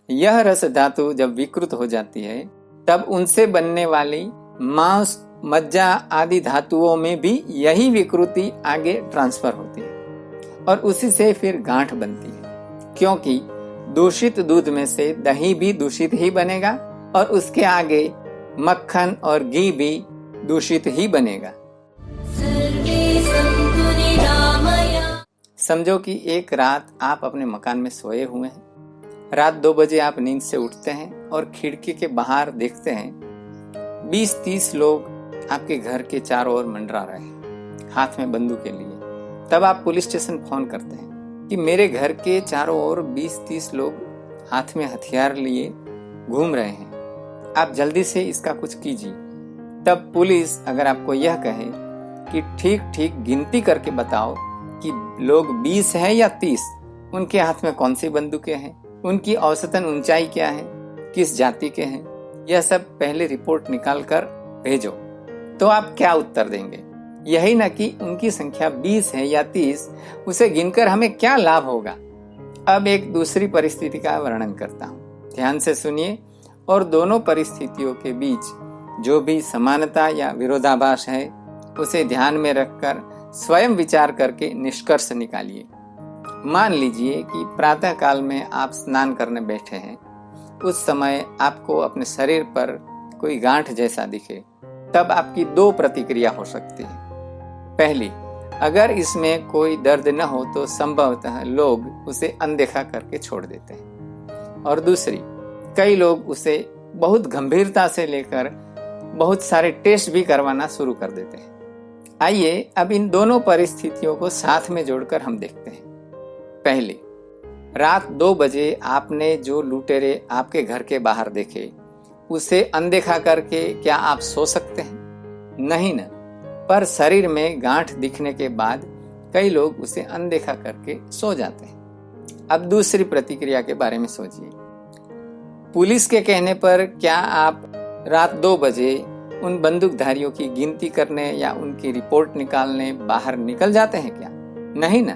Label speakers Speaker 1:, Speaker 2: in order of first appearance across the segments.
Speaker 1: यह रस धातु जब विकृत हो जाती है तब उनसे बनने वाली मांस, मज्जा आदि धातुओं में भी यही विकृति आगे ट्रांसफर होती है और उसी से फिर गांठ बनती है, क्योंकि दूषित दूध में से दही भी दूषित ही बनेगा और उसके आगे मक्खन और घी भी दूषित ही बनेगा। समझो कि एक रात आप अपने मकान में सोए हुए हैं। रात 2 बजे आप नींद से उठते हैं और खिड़की के बाहर देखते हैं 20-30 लोग आपके घर के चारों ओर मंडरा रहे हैं, हाथ में बंदूकें लिए। तब आप पुलिस स्टेशन फोन करते हैं कि मेरे घर के चारों ओर 20-30 लोग हाथ में हथियार लिए घूम रहे हैं, आप जल्दी से इसका कुछ कीजिए। तब पुलिस अगर आपको यह कहे कि ठीक ठीक गिनती करके बताओ कि लोग 20 है या 30, उनके हाथ में कौन सी बंदूकें हैं, उनकी औसतन ऊंचाई क्या है, किस जाति के हैं, यह सब पहले रिपोर्ट निकाल कर भेजो, तो आप क्या उत्तर देंगे? यही न कि उनकी संख्या 20 है या 30, उसे गिनकर हमें क्या लाभ होगा। अब एक दूसरी परिस्थिति का वर्णन करता हूँ, ध्यान से सुनिए और दोनों परिस्थितियों के बीच जो भी समानता या विरोधाभास है उसे ध्यान में रखकर स्वयं विचार करके निष्कर्ष निकालिए। मान लीजिए कि प्रातः काल में आप स्नान करने बैठे हैं, उस समय आपको अपने शरीर पर कोई गांठ जैसा दिखे, तब आपकी 2 प्रतिक्रिया हो सकती है। पहली, अगर इसमें कोई दर्द न हो तो संभवतः लोग उसे अनदेखा करके छोड़ देते हैं, और दूसरी, कई लोग उसे बहुत गंभीरता से लेकर बहुत सारे टेस्ट भी करवाना शुरू कर देते हैं। आइए अब इन दोनों परिस्थितियों को साथ में जोड़कर हम देखते हैं। पहली, रात 2 बजे आपने जो लुटेरे आपके घर के बाहर देखे उसे अनदेखा करके क्या आप सो सकते हैं? नहीं न, पर शरीर में गांठ दिखने के बाद कई लोग उसे अनदेखा करके सो जाते हैं। अब दूसरी प्रतिक्रिया के बारे में सोचिए। पुलिस के कहने पर क्या आप रात 2 बजे उन बंदूकधारियों की गिनती करने या उनकी रिपोर्ट निकालने बाहर निकल जाते हैं क्या? नहीं ना,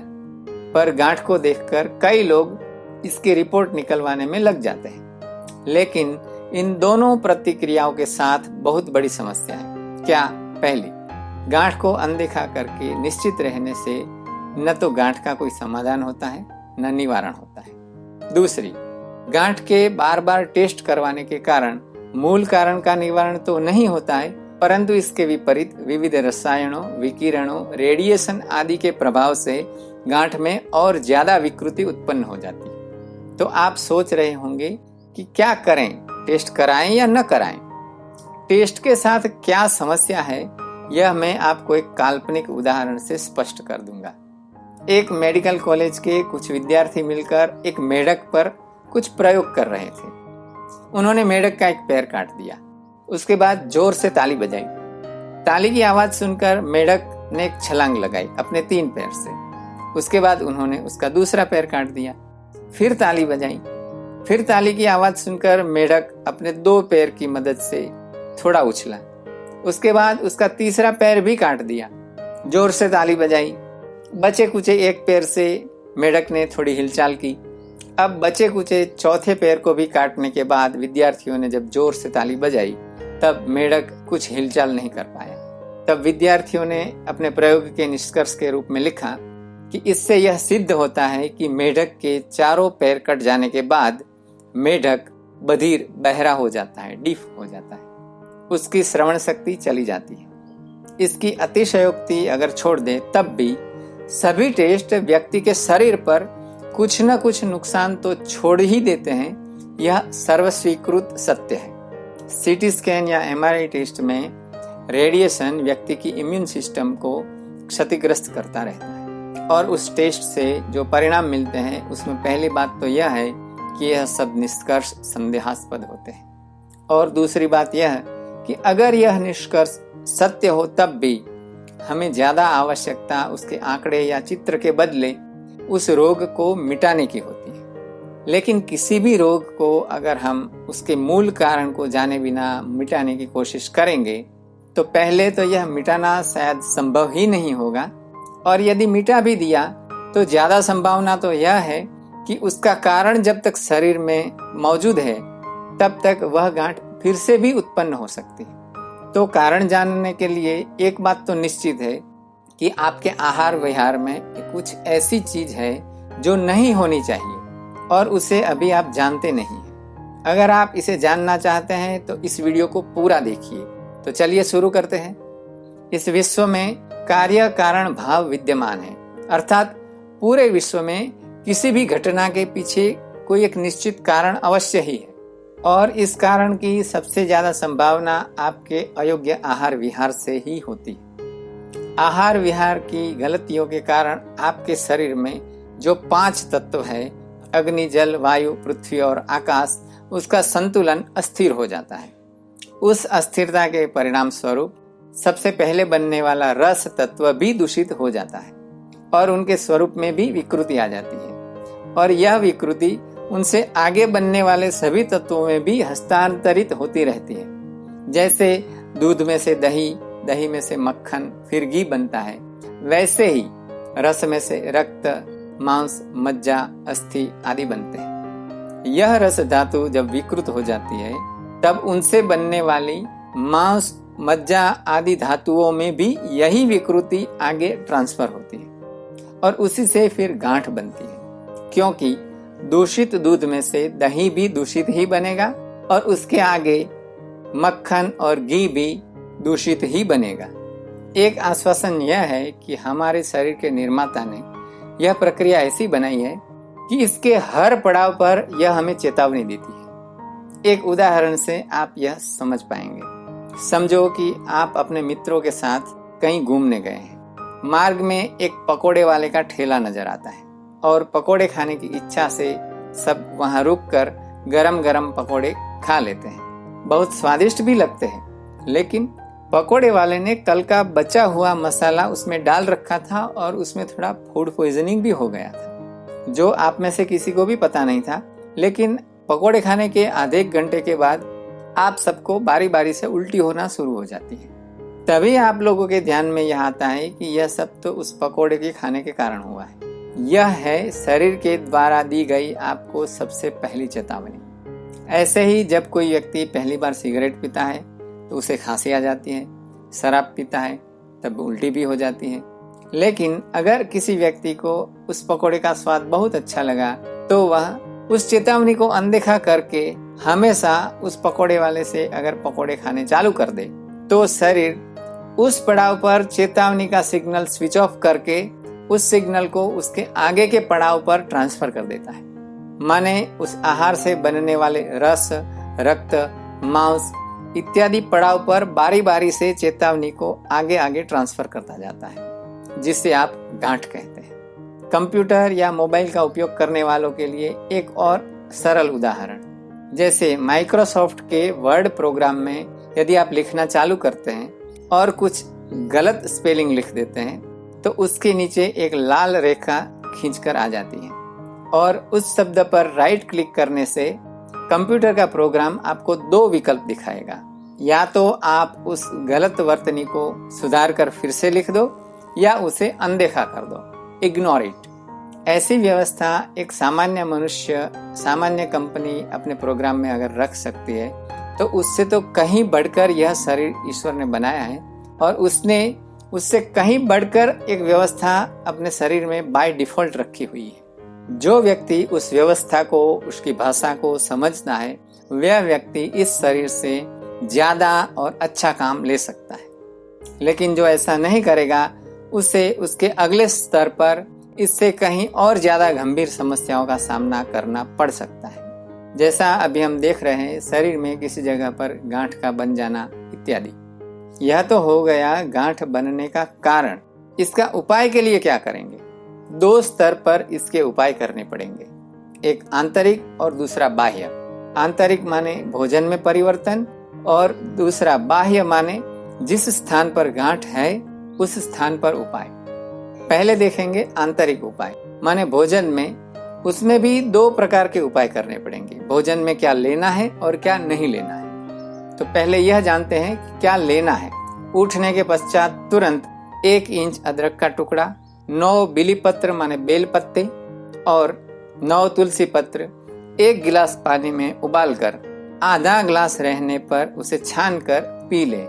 Speaker 1: पर गांठ को देखकर कई लोग इसकी रिपोर्ट निकलवाने में लग जाते हैं। लेकिन इन दोनों प्रतिक्रियाओं के साथ बहुत बड़ी समस्या है। क्या? पहली, गांठ को अनदेखा करके निश्चित रहने से न तो गांठ का कोई समाधान होता है न निवारण होता है। दूसरी, गांठ के बार बार टेस्ट करवाने के कारण मूल कारण का निवारण तो नहीं होता है, परंतु इसके विपरीत विविध रसायनों, विकिरणों, रेडिएशन आदि के प्रभाव से गांठ में और ज्यादा विकृति उत्पन्न हो जाती है। तो आप सोच रहे होंगे कि क्या करें, टेस्ट कराएं या न कराएं? टेस्ट के साथ क्या समस्या है यह मैं आपको एक काल्पनिक उदाहरण से स्पष्ट कर दूंगा। एक मेडिकल कॉलेज के कुछ विद्यार्थी मिलकर एक मेढक पर कुछ प्रयोग कर रहे थे। उन्होंने मेढक का एक पैर काट दिया, उसके बाद जोर से ताली बजाई। ताली की आवाज सुनकर मेढक ने एक छलांग लगाई अपने 3 पैर से। उसके बाद उन्होंने उसका दूसरा पैर काट दिया, फिर ताली बजाई। फिर ताली की आवाज सुनकर मेढक अपने 2 पैर की मदद से थोड़ा उछला। उसके बाद उसका तीसरा पैर भी काट दिया, जोर से ताली बजाई। बचे कुचे एक पैर से मेढक ने थोड़ी हिलचाल की। अब बचे कुचे चौथे पैर को भी काटने के बाद विद्यार्थियों ने जब जोर से ताली बजाई तब मेढक कुछ हिलचाल नहीं कर पाया। तब विद्यार्थियों ने अपने प्रयोग के निष्कर्ष के रूप में लिखा कि इससे यह सिद्ध होता है कि मेढक के चारों पैर कट जाने के बाद मेढक बधिर, बहरा हो जाता है, डीफ हो जाता है, उसकी श्रवण शक्ति चली जाती है। इसकी अतिशयोक्ति अगर छोड़ दे तब भी सभी टेस्ट व्यक्ति के शरीर पर कुछ न कुछ नुकसान तो छोड़ ही देते हैं, यह सर्वस्वीकृत सत्य है। सीटी स्कैन या एमआरआई टेस्ट में रेडिएशन व्यक्ति की इम्यून सिस्टम को क्षतिग्रस्त करता रहता है और उस टेस्ट से जो परिणाम मिलते हैं उसमें पहली बात तो यह है कि यह सब निष्कर्ष संदेहास्पद होते हैं, और दूसरी बात यह कि अगर यह निष्कर्ष सत्य हो तब भी हमें ज्यादा आवश्यकता उसके आंकड़े या चित्र के बदले उस रोग को मिटाने की होती है। लेकिन किसी भी रोग को अगर हम उसके मूल कारण को जाने बिना मिटाने की कोशिश करेंगे तो पहले तो यह मिटाना शायद संभव ही नहीं होगा, और यदि मिटा भी दिया तो ज्यादा संभावना तो यह है कि उसका कारण जब तक शरीर में मौजूद है तब तक वह गांठ फिर से भी उत्पन्न हो सकती है। तो कारण जानने के लिए एक बात तो निश्चित है कि आपके आहार विहार में कुछ ऐसी चीज है जो नहीं होनी चाहिए और उसे अभी आप जानते नहीं हैं। अगर आप इसे जानना चाहते हैं तो इस वीडियो को पूरा देखिए। तो चलिए शुरू करते हैं। इस विश्व में कार्य कारण भाव विद्यमान है, अर्थात पूरे विश्व में किसी भी घटना के पीछे कोई एक निश्चित कारण अवश्य ही है और इस कारण की सबसे ज्यादा संभावना आपके अयोग्य आहार विहार से ही होती है। आहार विहार की गलतियों के कारण आपके शरीर में जो 5 तत्व है, अग्नि, जल, वायु, पृथ्वी और आकाश, उसका संतुलन अस्थिर हो जाता है। उस अस्थिरता के परिणाम स्वरूप सबसे पहले बनने वाला रस तत्व भी दूषित हो जाता है और उनके स्वरूप में भी विकृति आ जाती है और यह विकृति उनसे आगे बनने वाले सभी तत्वों में भी हस्तांतरित होती रहती है। जैसे दूध में से दही, दही में से मक्खन, फिर घी बनता है, वैसे ही रस में से रक्त, मांस, मज्जा, अस्थि आदि बनते हैं। यह रस धातु जब विकृत हो जाती है तब उनसे बनने वाली मांस, मज्जा आदि धातुओं में भी यही विकृति आगे ट्रांसफर होती है और उसी से फिर गांठ बनती है, क्योंकि दूषित दूध में से दही भी दूषित ही बनेगा और उसके आगे मक्खन और घी भी दूषित ही बनेगा। एक आश्वासन यह है कि हमारे शरीर के निर्माता ने यह प्रक्रिया ऐसी बनाई है कि इसके हर पड़ाव पर यह हमें चेतावनी देती है। एक उदाहरण से आप यह समझ पाएंगे। समझो कि आप अपने मित्रों के साथ कहीं घूमने गए हैं। मार्ग में एक पकोड़े वाले का ठेला नजर आता है और पकोड़े खाने की इच्छा से सब वहां रुककर गरम गरम पकोड़े खा लेते हैं। बहुत स्वादिष्ट भी लगते हैं, लेकिन पकोड़े वाले ने कल का बचा हुआ मसाला उसमें डाल रखा था और उसमें थोड़ा फूड पॉइजनिंग भी हो गया था, जो आप में से किसी को भी पता नहीं था। लेकिन पकोड़े खाने के आधे घंटे के बाद आप सबको बारी बारी से उल्टी होना शुरू हो जाती है। तभी आप लोगों के ध्यान में यह आता है कि यह सब तो उस पकोड़े के खाने के कारण हुआ है। यह है शरीर के द्वारा दी गई आपको सबसे पहली चेतावनी। ऐसे ही जब कोई व्यक्ति पहली बार सिगरेट पीता है तो उसे खांसी आ जाती है, शराब पीता है तब उल्टी भी हो जाती है। लेकिन अगर किसी व्यक्ति को उस पकोड़े का स्वाद बहुत अच्छा लगा तो वह उस चेतावनी को अनदेखा करके हमेशा उस पकोड़े वाले से अगर पकोड़े खाने चालू कर दे तो शरीर उस पड़ाव पर चेतावनी का सिग्नल स्विच ऑफ करके उस सिग्नल को उसके आगे के पड़ाव पर ट्रांसफर कर देता है। माने उस आहार से बनने वाले रस, रक्त, मांस इत्यादि पड़ाव पर बारी बारी से चेतावनी को आगे आगे ट्रांसफर करता जाता है, जिसे आप गांठ कहते हैं। कंप्यूटर या मोबाइल का उपयोग करने वालों के लिए एक और सरल उदाहरण, जैसे माइक्रोसॉफ्ट के वर्ड प्रोग्राम में यदि आप लिखना चालू करते हैं और कुछ गलत स्पेलिंग लिख देते हैं तो उसके नीचे एक लाल रेखा खींचकर आ जाती है और उस शब्द पर राइट क्लिक करने से कंप्यूटर का प्रोग्राम आपको 2 विकल्प दिखाएगा। या तो आप उस गलत वर्तनी को सुधार कर फिर से लिख दो या उसे अनदेखा कर दो, इग्नोर इट। ऐसी व्यवस्था एक सामान्य मनुष्य, सामान्य कंपनी अपने प्रोग्राम में अगर रख सकती है तो उससे तो कहीं बढ़कर यह शरीर ईश्वर ने बनाया है और उसने उससे कहीं बढ़कर एक व्यवस्था अपने शरीर में बाय डिफॉल्ट रखी हुई है। जो व्यक्ति उस व्यवस्था को, उसकी भाषा को समझता है, वह व्यक्ति इस शरीर से ज्यादा और अच्छा काम ले सकता है। लेकिन जो ऐसा नहीं करेगा उसे उसके अगले स्तर पर इससे कहीं और ज्यादा गंभीर समस्याओं का सामना करना पड़ सकता है। जैसा अभी हम देख रहे हैं, शरीर में किसी जगह पर गांठ का बन जाना इत्यादि। यह तो हो गया गांठ बनने का कारण। इसका उपाय के लिए क्या करेंगे? 2 स्तर पर इसके उपाय करने पड़ेंगे, एक आंतरिक और दूसरा बाह्य। आंतरिक माने भोजन में परिवर्तन और दूसरा बाह्य माने जिस स्थान पर गांठ है उस स्थान पर उपाय। पहले देखेंगे आंतरिक उपाय, माने भोजन में। उसमें भी 2 प्रकार के उपाय करने पड़ेंगे। भोजन में क्या लेना है और क्या नहीं लेना है। तो पहले यह जानते हैं कि क्या लेना है। उठने के पश्चात तुरंत 1 इंच अदरक का टुकड़ा, 9 बिली पत्र माने बेल पत्ते और 9 तुलसी पत्र 1 गिलास पानी में उबालकर आधा ग्लास रहने पर उसे छान कर पी ले।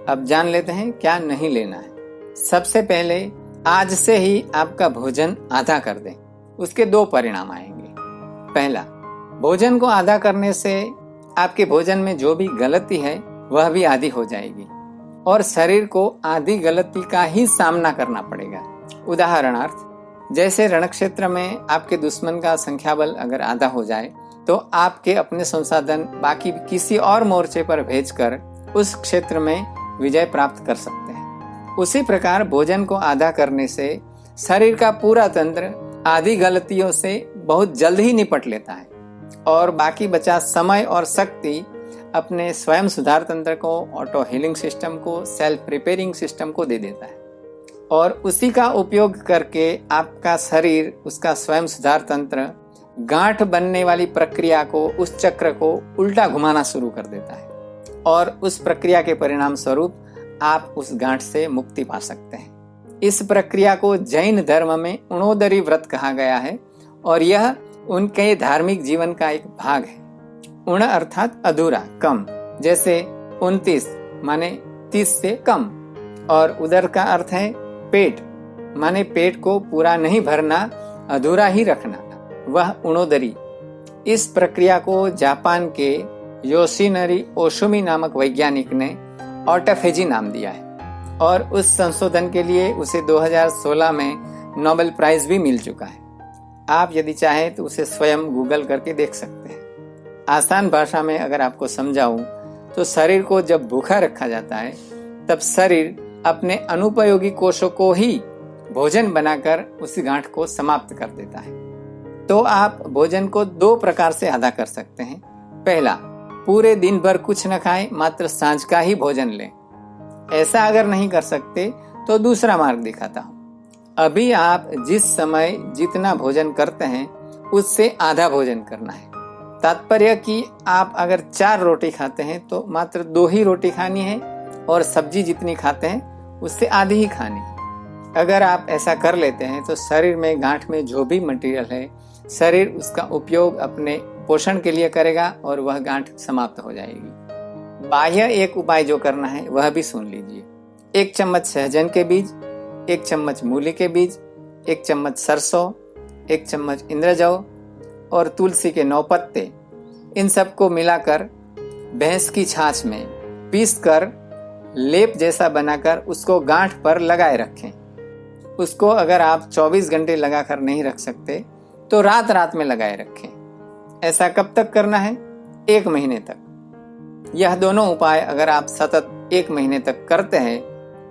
Speaker 1: अब जान लेते हैं क्या नहीं लेना है। सबसे पहले आज से ही आपका भोजन आधा कर दें। उसके 2 परिणाम आएंगे। पहला, भोजन को आधा करने से आपके भोजन में जो भी गलती है वह भी आधी हो जाएगी और शरीर को आधी गलती का ही सामना करना पड़ेगा। उदाहरणार्थ, जैसे रणक्षेत्र में आपके दुश्मन का संख्या बल अगर आधा हो जाए तो आपके अपने संसाधन बाकी किसी और मोर्चे पर भेजकर उस क्षेत्र में विजय प्राप्त कर सकते हैं। उसी प्रकार भोजन को आधा करने से शरीर का पूरा तंत्र आधी गलतियों से बहुत जल्द ही निपट लेता है और बाकी बचा समय और शक्ति अपने स्वयं सुधार तंत्र को, ऑटो हीलिंग सिस्टम को, सेल्फ रिपेयरिंग सिस्टम को दे देता है और उसी का उपयोग करके आपका शरीर, उसका स्वयं सुधार तंत्र गांठ बनने वाली प्रक्रिया को, उस चक्र को उल्टा घुमाना शुरू कर देता है और उस प्रक्रिया के परिणाम स्वरूप आप उस गांठ से मुक्ति पा सकते हैं। इस प्रक्रिया को जैन धर्म में उणोदरी व्रत कहा गया है और यह उनके धार्मिक जीवन का एक भाग है। उण अर्थात अधूरा, कम, जैसे 29 माने 30 से कम, और उदर का अर्थ है पेट, माने पेट को पूरा नहीं भरना, अधूरा ही रखना, वह उणोदरी। इस प्रक्रिया को जापान के योशिनरी ओशुमी नामक वैज्ञानिक ने ऑटोफेजी नाम दिया है और उस संशोधन के लिए उसे 2016 में नोबेल प्राइज भी मिल चुका है। आप यदि चाहें तो उसे स्वयं गूगल करके देख सकते हैं। आसान भाषा में अगर आपको समझाऊं तो शरीर को जब भूखा रखा जाता है तब शरीर अपने अनुपयोगी कोशों को ही भोजन बनाकर उसी गांठ को समाप्त कर देता है। तो आप भोजन को 2 प्रकार से आधा कर सकते हैं। पहला, पूरे दिन भर कुछ न खाएं, मात्र सांझ का ही भोजन लें। ऐसा अगर नहीं कर सकते तो दूसरा मार्ग दिखाता हूं। अभी आप जिस समय जितना भोजन करते हैं उससे आधा भोजन करना है। तात्पर्य कि आप अगर 4 रोटी खाते हैं तो मात्र 2 ही रोटी खानी है और सब्जी जितनी खाते हैं उससे आधी ही खानी है। अगर आप ऐसा कर लेते हैं तो शरीर में, गांठ में जो भी मटेरियल है, शरीर उसका उपयोग अपने पोषण के लिए करेगा और वह गांठ समाप्त हो जाएगी। बाह्य एक उपाय जो करना है वह भी सुन लीजिए। 1 चम्मच सहजन के बीज, 1 चम्मच मूली के बीज, 1 चम्मच सरसों, 1 चम्मच इंद्रजौ और तुलसी के 9 पत्ते, इन सबको मिलाकर भैंस की छाछ में पीसकर लेप जैसा बनाकर उसको गांठ पर लगाए रखें। उसको अगर आप 24 घंटे लगाकर नहीं रख सकते तो रात रात में लगाए रखें। ऐसा कब तक करना है? 1 महीने तक। यह दोनों उपाय अगर आप सतत 1 महीने तक करते हैं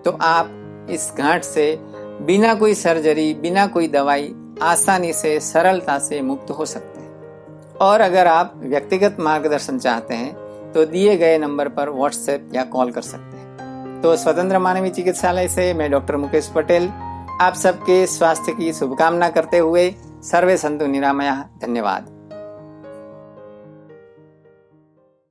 Speaker 1: तो आप इस गांठ से बिना कोई सर्जरी, बिना कोई दवाई आसानी से, सरलता से मुक्त हो सकते हैं। और अगर आप व्यक्तिगत मार्गदर्शन चाहते हैं तो दिए गए नंबर पर व्हाट्सएप या कॉल कर सकते हैं। तो स्वतंत्र मानवी चिकित्सालय से मैं डॉक्टर मुकेश पटेल आप सबके स्वास्थ्य की शुभकामना करते हुए सर्वे संतु निरामया। धन्यवाद।